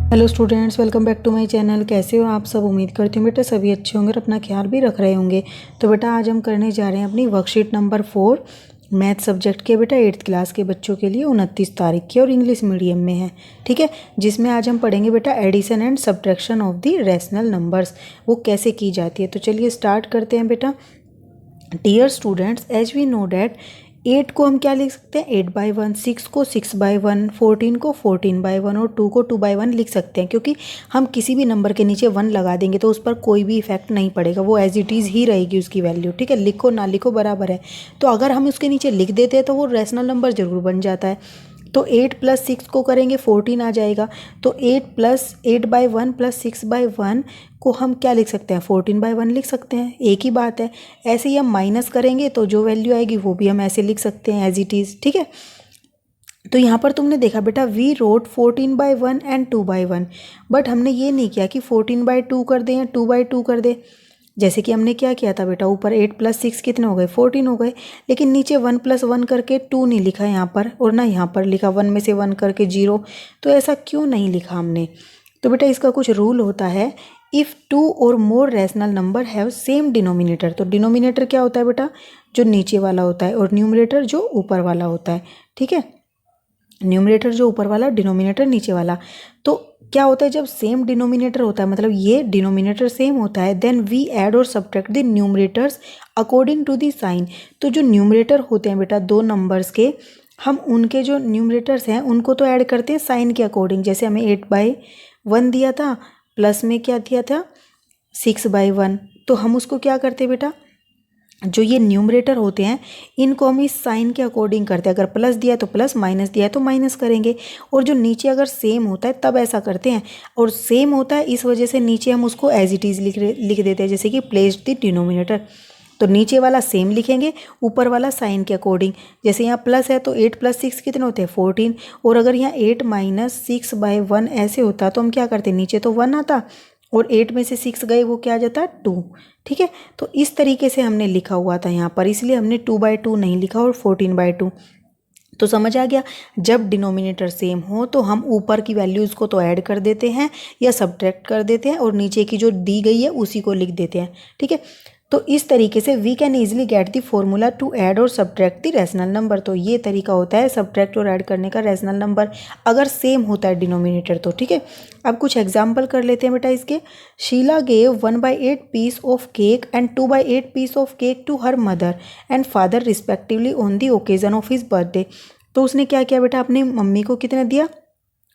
Hello students, welcome back to my channel. कैसे हो आप सब? उम्मीद करती हूँ बेटा सभी अच्छे होंगे और अपना ख्याल भी रख रहे होंगे। तो बेटा आज हम करने जा रहे हैं अपनी वर्कशीट नंबर 4 मैथ सब्जेक्ट के बेटा 8th क्लास के बच्चों के लिए 29 तारीख की और इंग्लिश मीडियम में है। ठीक है, जिसमें आज हम पढ़ेंगे बेटा addition and subtraction of the rational numbers, वो कैसे की जाती है। तो चलिए स्टार्ट करते हैं बेटा। Dear students, as we know that 8 को हम क्या लिख सकते हैं 8/1, 6 को 6/1, 14 को 14/1 और 2 को 2/1 लिख सकते हैं, क्योंकि हम किसी भी नंबर के नीचे 1 लगा देंगे तो उस पर कोई भी इफेक्ट नहीं पड़ेगा, वो एज इट इज़ ही रहेगी उसकी वैल्यू। ठीक है, लिखो ना लिखो बराबर है। तो अगर हम उसके नीचे लिख देते हैं तो वो रैशनल नंबर ज़रूर बन जाता है। तो 8 + 6 को करेंगे 14 आ जाएगा। तो 8/1 + 6/1 को हम क्या लिख सकते हैं 14/1 लिख सकते हैं, एक ही बात है। ऐसे ही हम माइनस करेंगे तो जो वैल्यू आएगी वो भी हम ऐसे लिख सकते हैं एज इट इज़। ठीक है, तो यहाँ पर तुमने देखा बेटा वी रोट 14/1 एंड 2/1, बट हमने ये नहीं किया कि 14/2 कर दें या 2/2 कर दें। जैसे कि हमने क्या किया था बेटा, ऊपर 8 + 6 कितने हो गए 14 हो गए, लेकिन नीचे 1 + 1 करके 2 नहीं लिखा यहाँ पर, और ना यहाँ पर लिखा 1 में से 1 करके 0। तो ऐसा क्यों नहीं लिखा हमने? तो बेटा इसका कुछ रूल होता है, इफ़ 2 और more rational number have same denominator. तो डिनोमिनेटर क्या होता है बेटा, जो नीचे वाला होता है, और न्यूमरेटर जो ऊपर वाला होता है। ठीक है, न्यूमरेटर जो ऊपर वाला, डिनोमिनेटर नीचे वाला। तो क्या होता है, जब सेम डिनोमिनेटर होता है, मतलब ये डिनोमिनेटर सेम होता है, देन वी ऐड और subtract the numerators according to the sign. तो जो न्यूमरेटर होते हैं बेटा दो नंबर्स के, हम उनके जो न्यूमरेटर्स हैं उनको तो ऐड करते हैं साइन के अकॉर्डिंग। जैसे हमें 8/1 दिया था, प्लस में क्या दिया था 6/1, तो हम उसको क्या करते हैं बेटा, जो ये न्यूमरेटर होते हैं इनको हम इस साइन के अकॉर्डिंग करते हैं। अगर प्लस दिया है तो प्लस, माइनस दिया है तो माइनस करेंगे। और जो नीचे अगर सेम होता है तब ऐसा करते हैं, और सेम होता है इस वजह से नीचे हम उसको एज इट इज़ लिख देते हैं, जैसे कि प्लेस द डिनोमिनेटर। तो नीचे वाला सेम लिखेंगे, ऊपर वाला साइन के अकॉर्डिंग। जैसे यहाँ प्लस है तो 8 + 6 कितने होते हैं 14, और अगर यहाँ 8 - 6/1 ऐसे होता तो हम क्या करते, नीचे तो 1 आता और 8 में से 6 गए वो क्या आ जाता है 2। ठीक है, तो इस तरीके से हमने लिखा हुआ था यहाँ पर, इसलिए हमने 2/2 नहीं लिखा और 14/2। तो समझ आ गया, जब डिनोमिनेटर सेम हो तो हम ऊपर की वैल्यूज़ को तो ऐड कर देते हैं या सब्ट्रैक्ट कर देते हैं, और नीचे की जो दी गई है उसी को लिख देते हैं। ठीक है, तो इस तरीके से we can easily get the formula to add और सब्ट्रैक्ट द रैशनल नंबर। तो ये तरीका होता है सब्ट्रैक्ट और ऐड करने का रैशनल नंबर, अगर सेम होता है डिनोमिनेटर तो। ठीक है, अब कुछ एग्जाम्पल कर लेते हैं बेटा इसके। Sheela gave 1/8 piece of cake and 2/8 piece of cake to her mother and father respectively on the occasion of his birthday. तो उसने क्या किया बेटा, अपनी मम्मी को कितना दिया,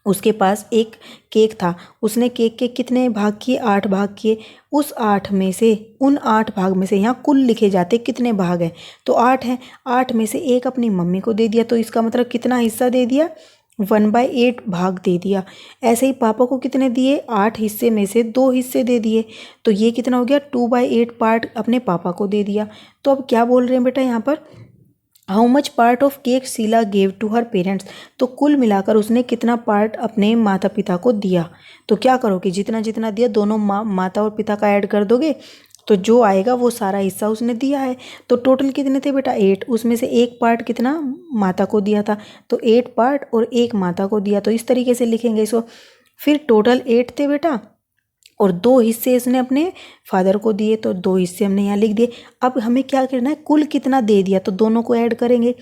उसके पास एक केक था, उसने केक के कितने भाग किए 8 भाग किए। उस 8 में से, उन 8 भाग में से यहाँ कुल लिखे जाते कितने भाग हैं, तो 8 हैं। 8 में से एक अपनी मम्मी को दे दिया, तो इसका मतलब कितना हिस्सा दे दिया 1/8 भाग दे दिया। ऐसे ही पापा को कितने दिए 8 हिस्से में से 2 हिस्से दे दिए, तो ये कितना हो गया 2/8 पार्ट अपने पापा को दे दिया। तो अब क्या बोल रहे हैं बेटा यहाँ पर, how much part of cake Sheela gave to her parents. तो कुल मिलाकर उसने कितना पार्ट अपने माता पिता को दिया। तो क्या करोगे, जितना जितना दिया दोनों माता और पिता का ऐड कर दोगे, तो जो आएगा वो सारा हिस्सा उसने दिया है। तो टोटल कितने थे बेटा 8, उसमें से एक पार्ट कितना माता को दिया था, तो 8 पार्ट और एक माता को दिया। तो इस तरीके से लिखेंगे इसको। फिर टोटल 8 थे बेटा, और 2 हिस्से इसने अपने फादर को दिए, तो 2 हिस्से हमने यहाँ लिख दिए। अब हमें क्या करना है, कुल कितना दे दिया, तो दोनों को ऐड करेंगे।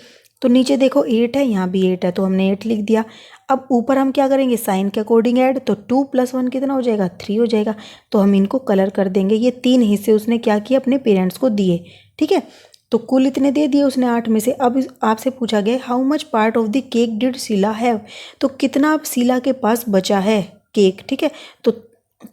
तो नीचे देखो 8 है, यहाँ भी 8 है, तो हमने 8 लिख दिया। अब ऊपर हम क्या करेंगे, साइन के अकॉर्डिंग ऐड, तो 2 + 1 कितना हो जाएगा 3 हो जाएगा। तो हम इनको कलर कर देंगे। ये 3 हिस्से उसने क्या किए, अपने पेरेंट्स को दिए। ठीक है, तो कुल इतने दे दिए उसने 8 में से। अब आपसे पूछा गया how much part of the cake did Sheela have. तो कितना अब शीला के पास बचा है केक। ठीक है, तो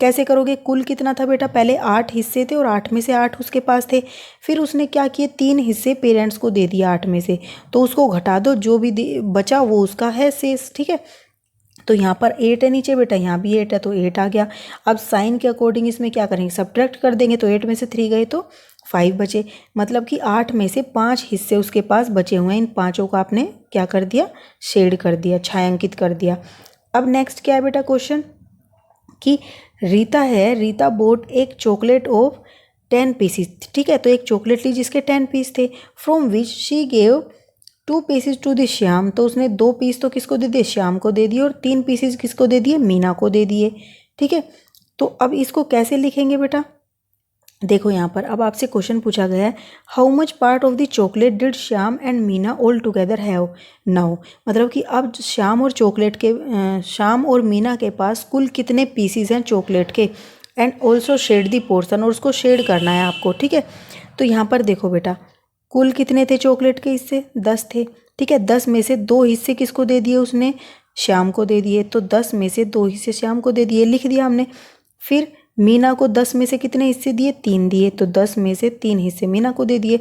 कैसे करोगे, कुल कितना था बेटा, पहले 8 हिस्से थे और 8 में से 8 उसके पास थे। फिर उसने क्या किए 3 हिस्से पेरेंट्स को दे दिया 8 में से, तो उसको घटा दो, जो भी बचा वो उसका है शेष। ठीक है, तो यहाँ पर 8 है नीचे बेटा, यहाँ भी 8 है, तो 8 आ गया। अब साइन के अकॉर्डिंग इसमें क्या करेंगे, सब्ट्रैक्ट कर देंगे, तो 8 में से 3 गए तो 5 बचे। मतलब कि 8 में से 5 हिस्से उसके पास बचे हुए हैं, इन पाँचों को आपने क्या कर दिया, शेड कर दिया, छायांकित कर दिया। अब नेक्स्ट क्या है बेटा क्वेश्चन, कि रीता है, रीता बोट एक चॉकलेट ऑफ 10 पीसीस। ठीक है, तो एक चॉकलेट ली जिसके 10 पीस थे, from which she gave 2 pieces to the Shyam, तो उसने 2 पीस तो किसको दे दिए, श्याम को दे दिए, और 3 पीसेज किसको दे दिए, मीना को दे दिए। ठीक है, तो अब इसको कैसे लिखेंगे बेटा, देखो यहाँ पर अब आपसे क्वेश्चन पूछा गया है, how much part of the chocolate did Shyam and Meena all together have now, मतलब कि अब श्याम और श्याम और मीना के पास कुल कितने पीसीज हैं चॉकलेट के, and also shade the portion, और उसको शेड करना है आपको। ठीक है, तो यहाँ पर देखो बेटा कुल कितने थे चॉकलेट के हिस्से, 10 थे। ठीक है, 10 में से 2 हिस्से किसको दे दिए उसने, श्याम को दे दिए, तो 10 में से 2 हिस्से श्याम को दे दिए, लिख दिया हमने। फिर मीना को 10 में से कितने हिस्से दिए, 3 दिए, तो 10 में से 3 हिस्से मीना को दे दिए।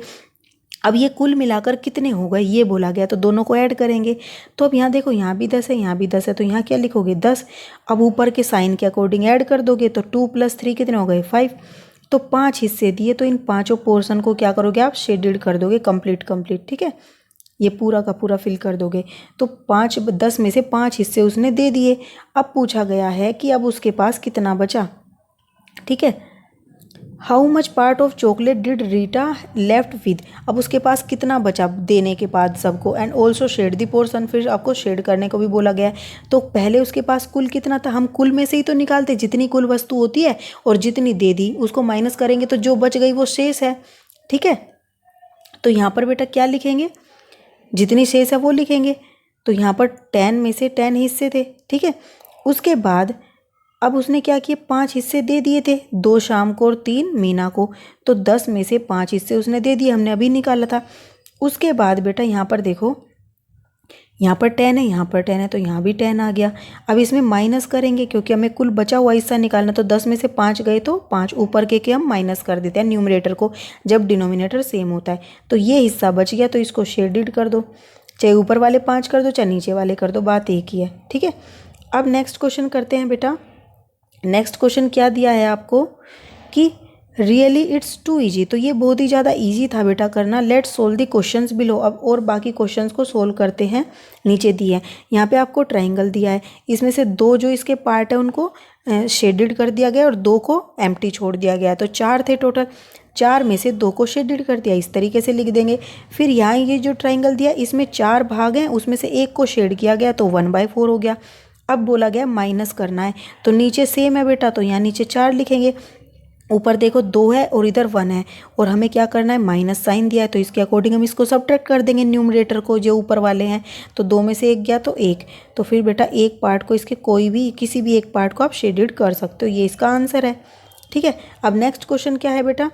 अब ये कुल मिलाकर कितने हो गए ये बोला गया, तो दोनों को ऐड करेंगे। तो अब यहाँ देखो यहाँ भी 10 है, यहाँ भी 10 है, तो यहाँ क्या लिखोगे 10। अब ऊपर के साइन के अकॉर्डिंग ऐड कर दोगे, तो 2 + 3 कितने हो गए 5। तो 5 हिस्से दिए, तो इन 5 पोर्शन को क्या करोगे आप, शेडेड कर दोगे कंप्लीट। ठीक है, ये पूरा का पूरा फिल कर दोगे। तो 10 में से 5 हिस्से उसने दे दिए। अब पूछा गया है कि अब उसके पास कितना बचा। ठीक है, how much part of chocolate did Rita left with, अब उसके पास कितना बचा देने के बाद सबको, and also shade the portion, फिर आपको शेड करने को भी बोला गया है। तो पहले उसके पास कुल कितना था, हम कुल में से ही तो निकालते, जितनी कुल वस्तु होती है और जितनी दे दी उसको माइनस करेंगे, तो जो बच गई वो शेष है। ठीक है, तो यहाँ पर बेटा क्या लिखेंगे, जितनी शेष है वो लिखेंगे। तो यहाँ पर 10 में से 10 हिस्से थे। ठीक है, उसके बाद अब उसने क्या किए, 5 हिस्से दे दिए थे, 2 शाम को और 3 मीना को, तो 10 में से 5 हिस्से उसने दे दिए, हमने अभी निकाला था। उसके बाद बेटा यहाँ पर देखो, यहाँ पर 10 है, यहाँ पर 10 है, तो यहाँ भी 10 आ गया। अब इसमें माइनस करेंगे क्योंकि हमें कुल बचा हुआ हिस्सा निकालना, तो 10 में से 5 गए तो 5 ऊपर के हम माइनस कर देते हैं न्यूमरेटर को, जब डिनोमिनेटर सेम होता है। तो ये हिस्सा बच गया, तो इसको शेडेड कर दो, चाहे ऊपर वाले 5 कर दो चाहे नीचे वाले कर दो, बात एक ही है। ठीक है, अब नेक्स्ट क्वेश्चन करते हैं बेटा। नेक्स्ट क्वेश्चन क्या दिया है आपको कि रियली इट्स टू ईजी, तो ये बहुत ही ज़्यादा ईजी था बेटा करना। Let's solve the questions below, अब और बाकी क्वेश्चंस को सोल्व करते हैं। नीचे दिए हैं, यहाँ पे आपको ट्राइंगल दिया है, इसमें से 2 जो इसके पार्ट है उनको शेडेड कर दिया गया और 2 को एम्प्टी छोड़ दिया गया, तो 4 थे टोटल, 4 में से 2 को शेडेड कर दिया, इस तरीके से लिख देंगे। फिर यहाँ ये जो ट्राइंगल दिया इसमें 4 भाग हैं, उसमें से 1 को शेड किया गया, तो 1/4 हो गया। अब बोला गया माइनस करना है, तो नीचे सेम है बेटा, तो यहाँ नीचे 4 लिखेंगे, ऊपर देखो 2 है और इधर 1 है, और हमें क्या करना है, माइनस साइन दिया है, तो इसके अकॉर्डिंग हम इसको सब्ट्रैक्ट कर देंगे न्यूमरेटर को, जो ऊपर वाले हैं। तो 2 में से 1 गया तो 1, तो फिर बेटा एक पार्ट को, इसके कोई भी किसी भी एक पार्ट को आप शेडेड कर सकते हो, ये इसका आंसर है। ठीक है, अब नेक्स्ट क्वेश्चन क्या है बेटा,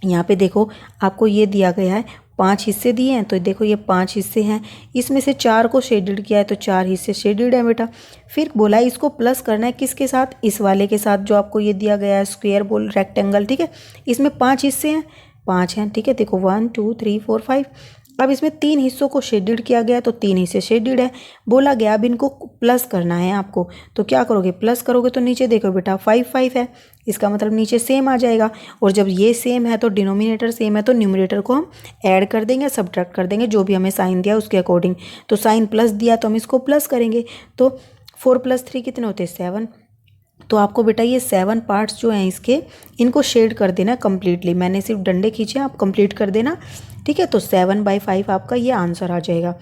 यहाँ पे देखो आपको ये दिया गया है, 5 हिस्से दिए हैं, तो देखो ये 5 हिस्से हैं, इसमें से 4 को शेडेड किया है, तो 4 हिस्से शेडेड है बेटा। फिर बोला है इसको प्लस करना है किसके साथ, इस वाले के साथ, जो आपको ये दिया गया है स्क्वायर बोल रेक्टेंगल। ठीक है, इसमें 5 हिस्से हैं, 5 हैं। ठीक है, देखो 1 2 3 4 5। अब इसमें 3 हिस्सों को शेडेड किया गया, तो 3 हिस्से शेडेड है। बोला गया अब इनको प्लस करना है आपको, तो क्या करोगे, प्लस करोगे तो नीचे देखो बेटा 5 5 है, इसका मतलब नीचे सेम आ जाएगा, और जब ये सेम है तो डिनोमिनेटर सेम है, तो न्यूमरेटर को हम ऐड कर देंगे, सब्ट्रैक्ट कर देंगे, जो भी हमें साइन दिया उसके अकॉर्डिंग। तो साइन प्लस दिया तो हम इसको प्लस करेंगे, तो 4 + 3 कितने होते हैं 7। तो आपको बेटा ये 7 पार्ट्स जो हैं इसके, इनको शेड कर देना कम्प्लीटली, मैंने सिर्फ डंडे खींचे, आप कंप्लीट कर देना। ठीक है, तो 7/5 आपका ये आंसर आ जाएगा।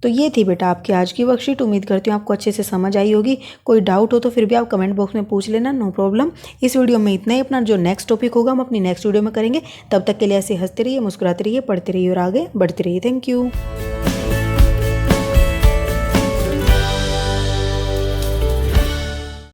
तो ये थी बेटा आपकी आज की वर्कशीट, उम्मीद करती हूँ आपको अच्छे से समझ आई होगी। कोई डाउट हो तो फिर भी आप कमेंट बॉक्स में पूछ लेना, नो प्रॉब्लम। इस वीडियो में इतना ही, अपना जो नेक्स्ट टॉपिक होगा हम अपनी नेक्स्ट वीडियो में करेंगे। तब तक के लिए ऐसे हंसते रहिए, मुस्कुराते रहिए, पढ़ते रहिए और आगे बढ़ते रहिए। Thank you.